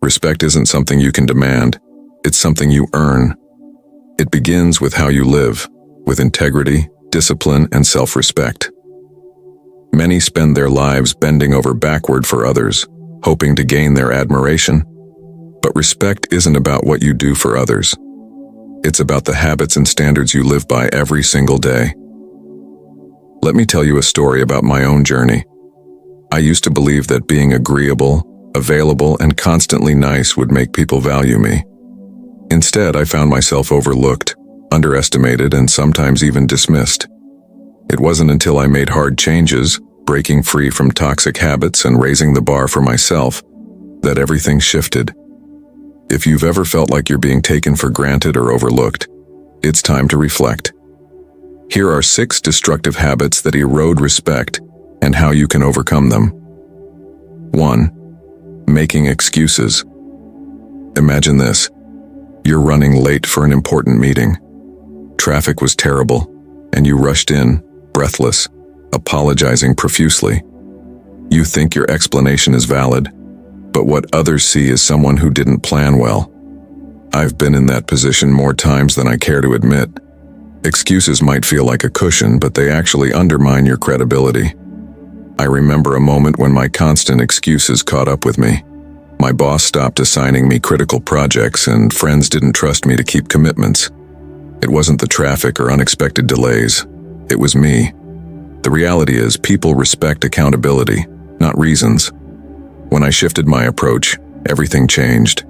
Respect isn't something you can demand, it's something you earn. It begins with how you live, with integrity, discipline, and self-respect. Many spend their lives bending over backward for others, hoping to gain their admiration. But respect isn't about what you do for others. It's about the habits and standards you live by every single day. Let me tell you a story about my own journey. I used to believe that being agreeable, available, and constantly nice would make people value me. Instead, I found myself overlooked, underestimated, and sometimes even dismissed. It wasn't until I made hard changes, breaking free from toxic habits and raising the bar for myself, that everything shifted. If you've ever felt like you're being taken for granted or overlooked, it's time to reflect. Here are 6 destructive habits that erode respect and how you can overcome them. 1. Making excuses. Imagine this. You're running late for an important meeting. Traffic was terrible, and you rushed in, breathless, apologizing profusely. You think your explanation is valid, but what others see is someone who didn't plan well. I've been in that position more times than I care to admit. Excuses might feel like a cushion, but they actually undermine your credibility. I remember a moment when my constant excuses caught up with me. My boss stopped assigning me critical projects, and friends didn't trust me to keep commitments. It wasn't the traffic or unexpected delays. It was me. The reality is, people respect accountability, not reasons. When I shifted my approach, everything changed.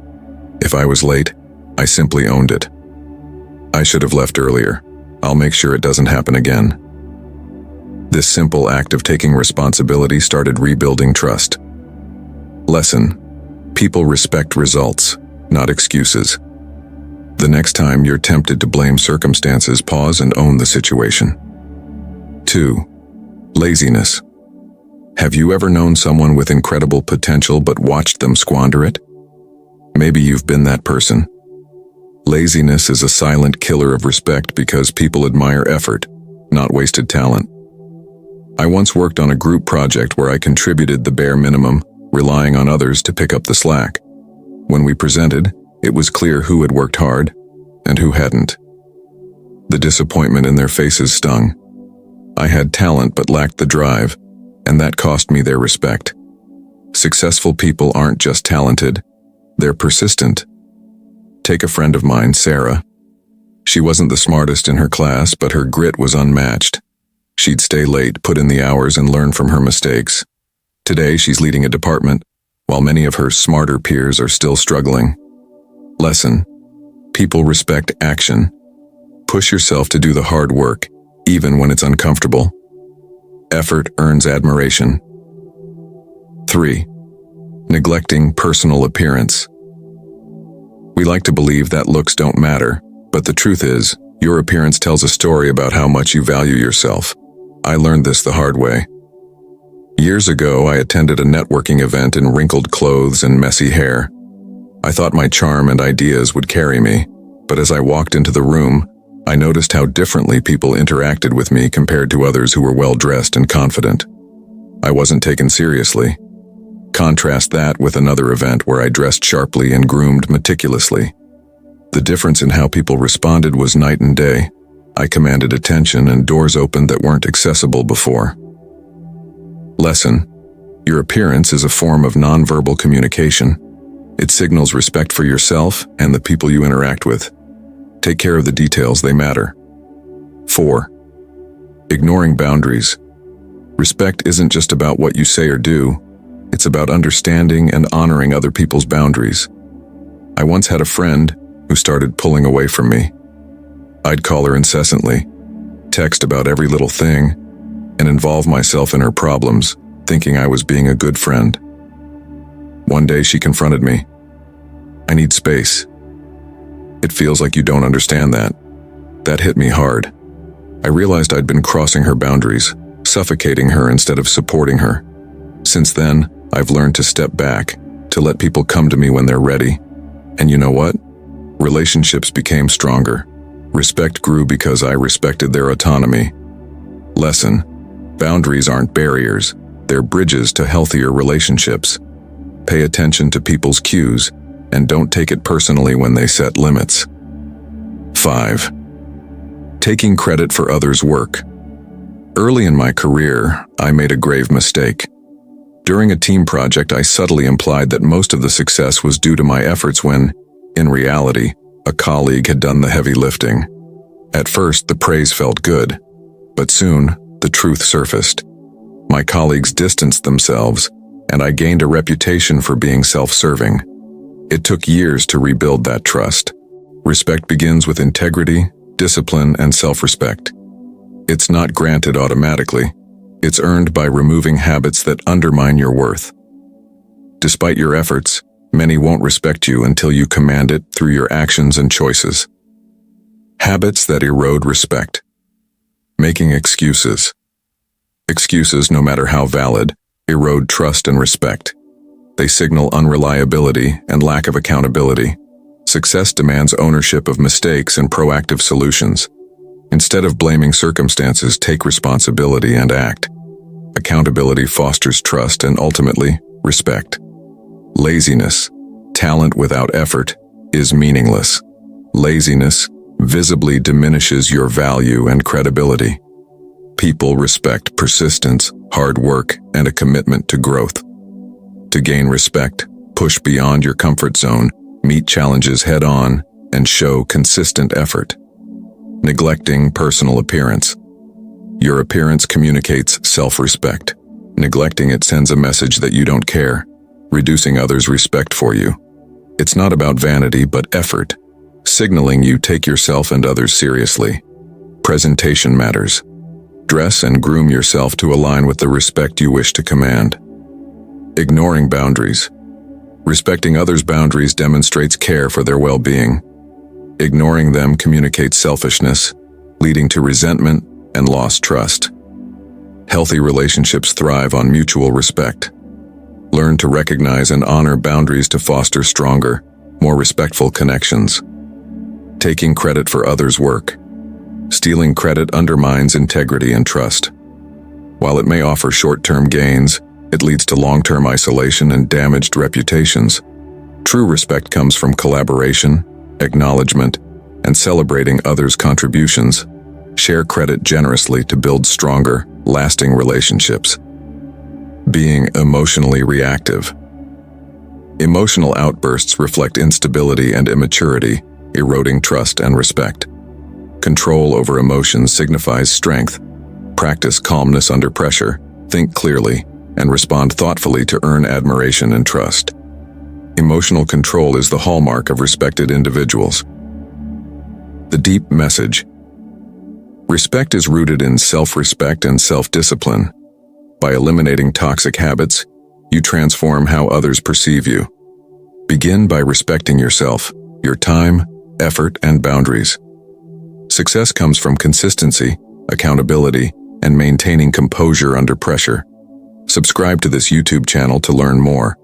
If I was late, I simply owned it. I should have left earlier. I'll make sure it doesn't happen again. This simple act of taking responsibility started rebuilding trust. Lesson: people respect results, not excuses. The next time you're tempted to blame circumstances, pause and own the situation. 2. Laziness. Have you ever known someone with incredible potential but watched them squander it? Maybe you've been that person. Laziness is a silent killer of respect because people admire effort, not wasted talent. I once worked on a group project where I contributed the bare minimum, relying on others to pick up the slack. When we presented, it was clear who had worked hard and who hadn't. The disappointment in their faces stung. I had talent but lacked the drive, and that cost me their respect. Successful people aren't just talented, they're persistent. Take a friend of mine, Sarah. She wasn't the smartest in her class, but her grit was unmatched. She'd stay late, put in the hours, and learn from her mistakes. Today, she's leading a department, while many of her smarter peers are still struggling. Lesson: people respect action. Push yourself to do the hard work, even when it's uncomfortable. Effort earns admiration. 3. Neglecting personal appearance. We like to believe that looks don't matter, but the truth is, your appearance tells a story about how much you value yourself. I learned this the hard way. Years ago, I attended a networking event in wrinkled clothes and messy hair. I thought my charm and ideas would carry me, but as I walked into the room, I noticed how differently people interacted with me compared to others who were well-dressed and confident. I wasn't taken seriously. Contrast that with another event where I dressed sharply and groomed meticulously. The difference in how people responded was night and day. I commanded attention and doors opened that weren't accessible before. Lesson: your appearance is a form of nonverbal communication. It signals respect for yourself and the people you interact with. Take care of the details, they matter. 4. Ignoring boundaries. Respect isn't just about what you say or do. It's about understanding and honoring other people's boundaries. I once had a friend who started pulling away from me. I'd call her incessantly, text about every little thing, and involve myself in her problems, thinking I was being a good friend. One day she confronted me. "I need space." "It feels like you don't understand that." That hit me hard. I realized I'd been crossing her boundaries, suffocating her instead of supporting her. Since then, I've learned to step back, to let people come to me when they're ready. And you know what? Relationships became stronger. Respect grew because I respected their autonomy. Lesson: boundaries aren't barriers, they're bridges to healthier relationships. Pay attention to people's cues, and don't take it personally when they set limits. 5. Taking credit for others' work. Early in my career, I made a grave mistake. During a team project, I subtly implied that most of the success was due to my efforts when, in reality, a colleague had done the heavy lifting. At first, the praise felt good, but soon, the truth surfaced. My colleagues distanced themselves, and I gained a reputation for being self-serving. It took years to rebuild that trust. Respect begins with integrity, discipline, and self-respect. It's not granted automatically. It's earned by removing habits that undermine your worth. Despite your efforts, many won't respect you until you command it through your actions and choices. Habits that erode respect. Making excuses. Excuses, no matter how valid, erode trust and respect. They signal unreliability and lack of accountability. Success demands ownership of mistakes and proactive solutions. Instead of blaming circumstances, take responsibility and act. Accountability fosters trust and ultimately, respect. Laziness, talent without effort, is meaningless. Laziness visibly diminishes your value and credibility. People respect persistence, hard work, and a commitment to growth. To gain respect, push beyond your comfort zone, meet challenges head-on, and show consistent effort. Neglecting personal appearance. Your appearance communicates self-respect. Neglecting it sends a message that you don't care, reducing others' respect for you. It's not about vanity but effort, signaling you take yourself and others seriously. Presentation matters. Dress and groom yourself to align with the respect you wish to command. Ignoring boundaries. Respecting others' boundaries demonstrates care for their well-being. Ignoring them communicates selfishness, leading to resentment and lost trust. Healthy relationships thrive on mutual respect. Learn to recognize and honor boundaries to foster stronger, more respectful connections. Taking credit for others' work. Stealing credit undermines integrity and trust. While it may offer short-term gains, it leads to long-term isolation and damaged reputations. True respect comes from collaboration, acknowledgement, and celebrating others' contributions. Share credit generously to build stronger, lasting relationships. Being emotionally reactive. Emotional outbursts reflect instability and immaturity, eroding trust and respect. Control over emotions signifies strength. Practice calmness under pressure, think clearly, and respond thoughtfully to earn admiration and trust. Emotional control is the hallmark of respected individuals. The deep message. Respect is rooted in self-respect and self-discipline. By eliminating toxic habits, you transform how others perceive you. Begin by respecting yourself, your time, effort, and boundaries. Success comes from consistency, accountability, and maintaining composure under pressure. Subscribe to this YouTube channel to learn more.